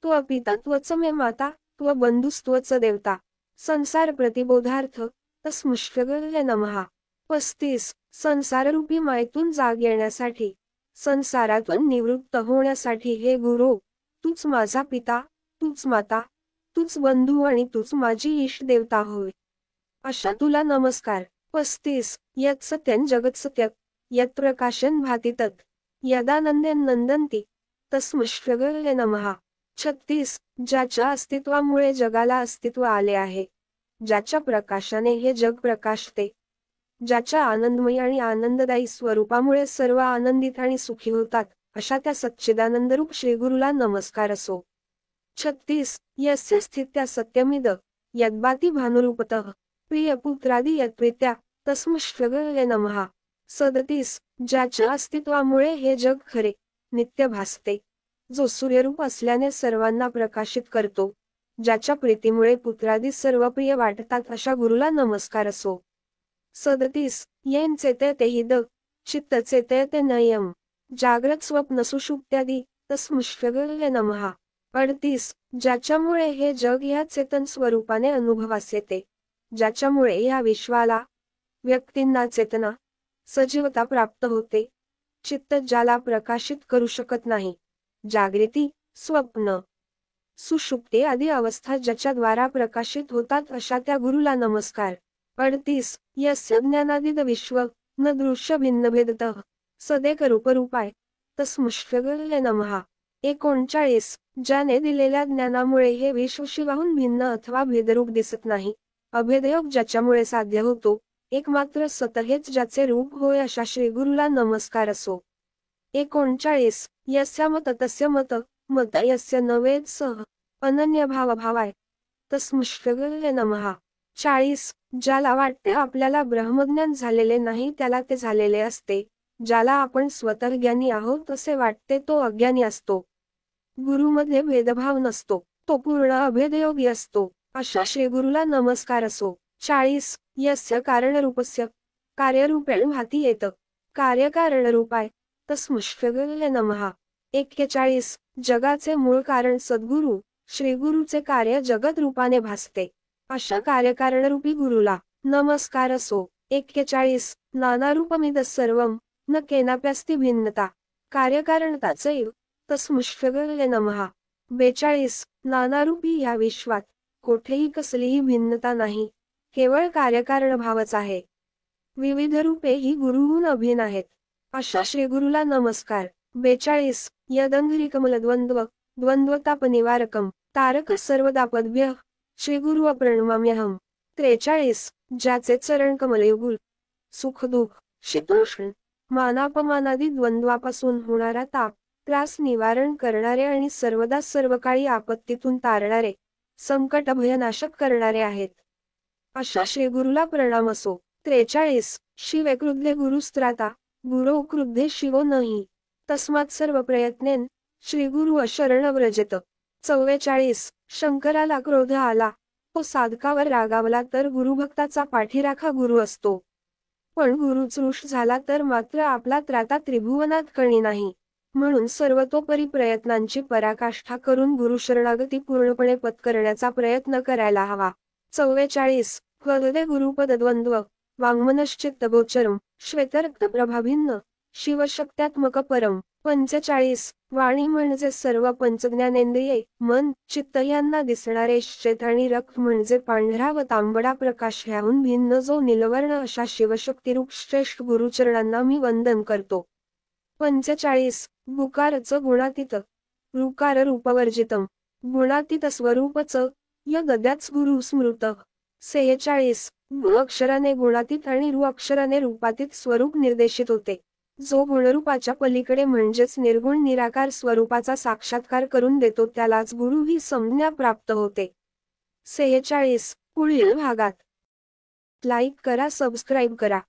त्वपिता त्वच मे माता त्वबंधुस्त्वच देवता। संसार प्रतिबोधार्थ तस्मुष्टगल्य नमः। 35 संसाररूपी मायेतून जाग येण्यासाठी, संसारातून निवृत्त होण्यासाठी हे गुरु, तूच माझा पिता, तूच माता, तूच बंधू आणि तूच माझी इष्ट देवता होय, अशा तुला नमस्कार। 35 यत् सत्यं जगत् सत्यं यत् प्रकाशं भाति तत् यदानंदेन नंदन्ति तस्मुष्टगल्य नमः। 36 ज्याच्या अस्तित्वामुळे जगाला अस्तित्व आले आहे, ज्याच्या प्रकाशाने हे जग प्रकाशते, ज्याच्या आनंदमयी आणि आनंददायी स्वरूपामुळे सर्व आनंदित आणि सुखी होतात, अशा त्या सच्चिदानंदरूप श्रीगुरूला नमस्कार असो। 36 यस्य स्थित्या सत्यमिद यद्भाति भानुरूपतः प्रियपुत्रादि यत्प्रीत्या तस्मुष्टगल्य नमः। 37 ज्याच्या अस्तित्वामुळे हे जग खरे नित्य भासते, जो सूर्यरूप असल्याने सर्वांना प्रकाशित करतो, ज्याच्या प्रीतीमुळे पुत्रादी सर्व प्रिय वाटतात, अशा गुरुला नमस्कार असो। 37 येन चेतयते हि द चित्त चेतयते नयम जाग्रत स्वप्न सुषुप्त्यादि तस्मुष्टगल्य नमः। 38 ज्याच्यामुळे हे जग ह्या चेतन स्वरूपाने अनुभवास येते, ज्याच्यामुळे ह्या विश्वाला, व्यक्तींना चेतना, सजीवता प्राप्त होते, चित्त ज्याला प्रकाशित करू शकत नाही, जागृती, स्वप्न, सुषुप्ती आदी अवस्था ज्याच्या द्वारा प्रकाशित होतात, अशा त्या गुरुला नमस्कार। 38 यस्य ज्ञानादिद विश्व न दृश्य भिन्न भेदतः सदेक रूपरूपाय तस्मुष्टगल्य नमः। 39 ज्याने दिलेल्या ज्ञानामुळे हे विश्व शिवाहून भिन्न अथवा भेदरूप दिसत नाही, अभेदयोग ज्याच्यामुळे साध्य होतो, एकमात्र सत हेच ज्याचे रूप होय, अशा श्रीगुरूला नमस्कार असो। 39 यस्य मत तस्य मत मत यस्य न वेद सह अनन्य भाव भावाय तस्मुष्टगल्य नमः। 40 ज्याला वाटते आपल्याला ब्रह्मज्ञान झालेले नाही, त्याला ते झालेले असते, ज्याला आपण स्वतः ज्ञानी आहोत असे वाटते, तो अज्ञानी असतो, गुरुमध्ये भेदभाव नसतो, तो पूर्ण अभेदयोगी असतो, अशा श्रीगुरूला नमस्कार असो। 40 यस्य कारणरूपस्य कार्यरूपेण भाति येत कार्यकारणरूपाय तस्मुष्टगल्य नमः। 41 जगाचे मूळ कारण सद्गुरु श्रीगुरूचे कार्य जगत रूपाने भासते, अशा कार्यकारणरूपी गुरुला नमस्कार असो। 41 नानारूपमिद सर्वं न केनाप्यस्ति भिन्नता कार्यकारणताचैव तस्मुष्टगल्य नमः। 42 नानारूपी या विश्वात कोठेही कसलीही भिन्नता नाही, केवळ कार्यकारण भावच आहे, विविध रूपे ही गुरुहून अभिन्न आहेत, अशा श्रीगुरूला नमस्कार। 42 यदंघ्रिकमलद्वंद्व द्वंद्वतापनिवारकं तारक सर्वदापद्भ्यः श्रीगुरु प्रणमाम्यहम्। 43 ज्याचे चरण कमलयुगुल सुख दुःख शीतोष्ण मानापमानादी द्वंद्वापासून होणारा ताप त्रास निवारण करणारे आणि सर्वदा सर्वकाळी आपत्तीतून तारणारे, संकट भयनाशक करणारे आहेत, अशा श्रीगुरूला प्रणाम असो। 43 शिवे क्रुद्धे गुरुस्त्राता गुरो क्रुद्धे शिवो नहि तस्मात् सर्व प्रयत्नेन श्रीगुरु शरण व्रजेत। 44 शंकराला क्रोध आला, तो साधकावर रागावला तर गुरुभक्ताचा पाठीराखा गुरु असतो, पण गुरुच झाला तर मात्र आपला त्राता त्रिभुवनात कणी नाही, म्हणून सर्वतोपरी प्रयत्नांची पराकाष्ठा करून गुरुशरणागती पूर्णपणे पत्करण्याचा प्रयत्न करायला हवा। 44 वददे गुरुपदद्वंद्व वाङ्मनश्चित्तगोचरं श्वेतरक्तप्रभाभिन्न शिवशक्त्यात्मक परम। 45 वाणी म्हणजे सर्व पंचज्ञानेंद्रिये मन चित्त यांना दिसणारे श्वेत आणि रक्त म्हणजे पांढरा व तांबडा प्रकाश ह्याहून भिन्न जो निलवर्ण, अशा शिवशक्तिरूप श्रेष्ठ गुरुचरणांना मी वंदन करतो। 45 गुकारच गुणातीत ऋकार रूपवर्जितम गुणातीत स्वरूपच य गद्याच गुरु स्मृत। 46 गु अक्षराने गुणातीत आणि रू अक्षराने रूपातीत स्वरूप निर्देशित होते, जो गुणरूपाच्या पलीकडे म्हणजेच निर्गुण निराकार स्वरूपाचा साक्षात्कार करून देतो, त्यालाच गुरु ही संज्ञा प्राप्त होते। 46 पुढील भागात लाईक करा, सबस्क्राईब करा।